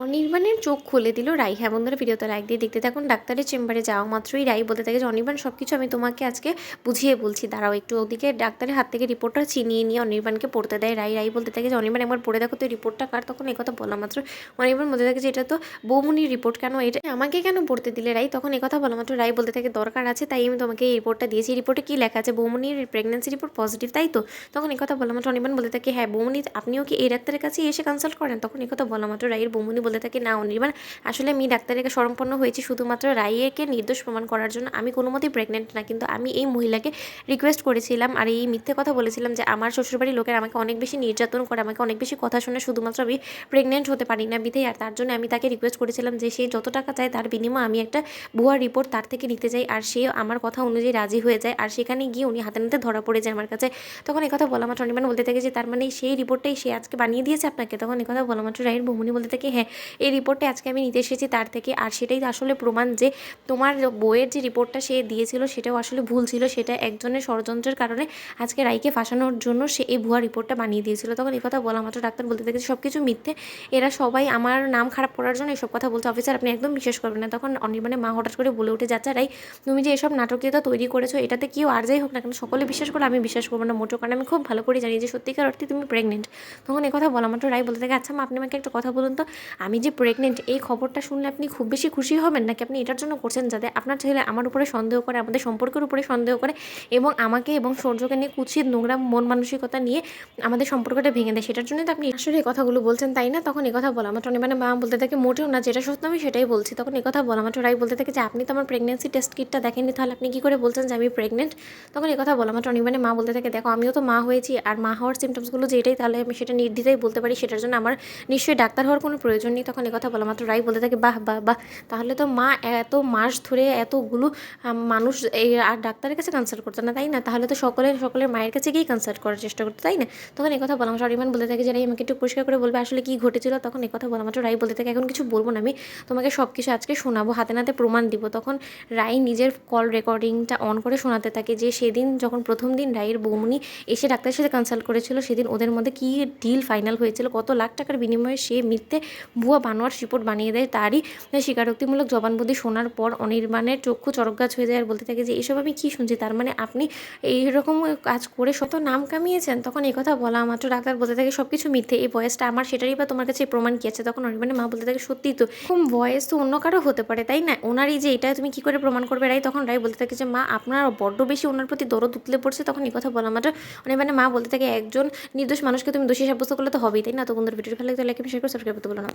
অনির্বাণের চোখ খুলে দিল রাই। হ্যাঁ বন্ধুরা, ভিডিওতে লাইক দিয়ে দেখতে থাকুন। ডাক্তারের চেম্বারে যাওয়া মাত্রই রাই বলতে থাকে যে অনির্বাণ সব কিছু আমি তোমাকে আজকে বুঝিয়ে বলছি, দাঁড়াও একটু। ওদিকে ডাক্তারের হাত থেকে রিপোর্টটা ছিনিয়ে নিয়ে অনির্বাণকে পড়তে দেয় রাই। রাই বলতে থাকে যে অনির্বাণ একবার পড়ে দেখো তো এই রিপোর্টটা কার। তখন এই কথা বলা মাত্র অনির্বাণ বলতে থাকে যে এটা তো বৌমনির রিপোর্ট, কেন এটা আমাকে কেন পড়তে দিলে রাই। তখন এই কথা বলা মাত্র রাই বলতে থাকে দরকার আছে তাই আমি তোমাকে এই রিপোর্টটা দিয়েছি। এই রিপোর্টে কী লেখা আছে? বৌমনির প্রেগনেন্সি রিপোর্ট পজিটিভ, তাই তো? তখন এই কথা বলা মাত্র অনির্বাণ বলতে থাকে হ্যাঁ বৌমনি, আপনিও কি এই ডাক্তারের কাছে এসে কনসাল্ট করেন? তখন এই কথা বলা মাত্র রাইয়ের বৌমনি বলতে থাকে না অনির্বাণ, আসলে আমি ডাক্তারের শরণাপন্ন হয়েছি শুধুমাত্র রাইকে নির্দোষ প্রমাণ করার জন্য। আমি কোনো মতেই প্রেগনেন্ট না, কিন্তু আমি এই মহিলাকে রিকোয়েস্ট করেছিলাম আর এই মিথ্যে কথা বলেছিলাম যে আমার শ্বশুরবাড়ির লোকের আমাকে অনেক বেশি নির্যাতন করে, আমাকে অনেক বেশি কথা শুনে, শুধুমাত্র আমি প্রেগনেন্ট হতে পারি না বিধেই। আর তার জন্য আমি তাকে রিকোয়েস্ট করেছিলাম যে সে যত টাকা চায় তার বিনিময়ে আমি একটা ভুয়া রিপোর্ট তার থেকে নিতে চাই। আর সে আমার কথা অনুযায়ী রাজি হয়ে যায়। আর সেখানে গিয়ে উনি হাতে নাতে ধরা পড়ে যায় আমার কাছে। তখন এই কথা বলা মাত্র অনির্বাণ বলতে থাকে যে তার মানে সেই রিপোর্টটাই সে আজকে বানিয়ে দিয়েছে আপনাকে। তখন এই কথা বলা মাত্র রায়ের বৌমনি বলতে থাকে হ্যাঁ, এই রিপোর্টটা আজকে আমি নিতে এসেছি তার থেকে। আর সেটাই আসলে প্রমাণ যে তোমার বইয়ের যে রিপোর্টটা সে দিয়েছিল সেটাও আসলে ভুল ছিল। সেটা একজনের ষড়যন্ত্রের কারণে আজকে রাইকে ফাঁসানোর জন্য সে এই ভুয়া রিপোর্টটা বানিয়ে দিয়েছিল। তখন এই কথা বলা মাত্র ডাক্তার বলতে থাকে সব কিছু মিথ্যে, এরা সবাই আমার নাম খারাপ করার জন্য এসব কথা বলছে। অফিসার আপনি একদম বিশ্বাস করবেন না। তখন অনির্বাণের মা হঠাৎ করে বলে উঠে যাচ্ছে রাই, তুমি যে এসব নাটকীয়তা তৈরি করেছো এটাতে কেউ আর যাই হোক না কেন সকলে বিশ্বাস করলে আমি বিশ্বাস করবো না মোটো, কারণ আমি খুব ভালো করে জানি যে সত্যিকার অর্থে তুমি প্রেগনেন্ট। তখন এই কথা বলা মাত্র রাই বলতে থাকে আচ্ছা মা, আপনি আমাকে একটা কথা বলুন তো, আমি যে প্রেগনেন্ট এই খবরটা শুনলে আপনি খুব বেশি খুশি হবেন নাকি আপনি এটার জন্য করছেন যাতে আপনার ছেলে আমার উপরে সন্দেহ করে, আমাদের সম্পর্কের উপরে সন্দেহ করে এবং আমাকে এবং সূর্যকে নিয়ে কুৎসিত নোংরা মন মানসিকতা নিয়ে আমাদের সম্পর্কটা ভেঙে দেয়, সেটার জন্যই তো আপনি আসলে এই কথাগুলো বলছেন তাই না? তখন এই কথা বলা মাত্র মানে মা বলতে থাকে মোটেও না, যেটা সত্য আমি সেটাই বলছি। তখন এই কথা বলা মাত্র রাই বলতে থাকে যে আপনি তো আমার প্রেগনেন্সি টেস্ট কিটটা দেখেননি, তাহলে আপনি কী করে বলছেন যে আমি প্রেগনেন্ট? তখন এই কথা বলা মাত্র অনির্বাণে মা বলতে থাকে দেখো আমিও তো মা হয়েছি, আর মা হওয়ার সিমটমসগুলো যেটাই তাহলে আমি সেটা নির্দ্বিধায় বলতে পারি, সেটার জন্য আমার নিশ্চয়ই ডাক্তার হওয়ার কোনো প্রয়োজন নেই। তখন এই কথা বলা মাত্র রাই বলতে থাকে বাহ বাহ বাহ, তাহলে তো মা এত মাস ধরে এতগুলো মানুষ এই আর ডাক্তারের কাছে কনসাল্ট করতো না তাই না? তাহলে তো সকলের মায়ের কাছে গিয়েই কনসাল্ট করার চেষ্টা করতো তাই না? তখন এই কথা বলা মাত্র অনির্বাণ বলতে থাকে যে রাই আমাকে একটু পরিষ্কার করে বলবে আসলে কী ঘটেছিল। তখন এই কথা বলা মাত্র রাই বলতে থাকে এখন কিছু বলবো না, আমি তোমাকে সব কিছু আজকে শোনাবো, হাতে নাতে প্রমাণ দিব। তখন রাই নিজের কল রেকর্ডিংটা অন করে শোনাতে থাকে যে সেদিন যখন প্রথম দিন রাইয়ের বৌমনি এসে ডাক্তারের সাথে কনসাল্ট করেছিল সেদিন ওদের মধ্যে কী ডিল ফাইনাল হয়েছিল, কত লাখ টাকার বিনিময়ে সে মিথ্যে ভুয়া বানোয়ার রিপোর্ট বানিয়ে দেয়। তারই স্বীকারোক্তিমূলক জবানবন্দি শোনার পর অনির্বাণের চক্ষু চড়কগাছ হয়ে যায় আর বলতে থাকে যে এসব আমি কী শুনছি, তার মানে আপনি এইরকম কাজ করে শত নাম কামিয়েছেন। তখন এই কথা বলা মাত্র ডাক্তার বলতে থাকে সব কিছু মিথ্যে, এই ভয়েসটা আমার, সেটারই বা তোমার কাছে প্রমাণ কী আছে? তখন অনির্বাণের মা বলতে থাকে সত্যিই তো, এরকম ভয়েস তো অন্য কারো হতে পারে তাই না, ওনারই যে এটা তুমি কী করে প্রমাণ করবে রাই? তখন রাই বলতে থাকে যে মা আপনার বড্ড বেশি ওনার প্রতি দরদ উতলে পড়ছে। তখন এই কথা বলা মাত্র অনির্বাণের মা বলতে থাকে একজন নির্দোষ মানুষকে তুমি দোষী সাব্যস্ত করলে তো হবেই তাই না? তো বন্ধুর ভিডিওটি ভালো লাগলে লাইক এবং শেয়ার করে সাবস্ক্রাইব করতে বলো না।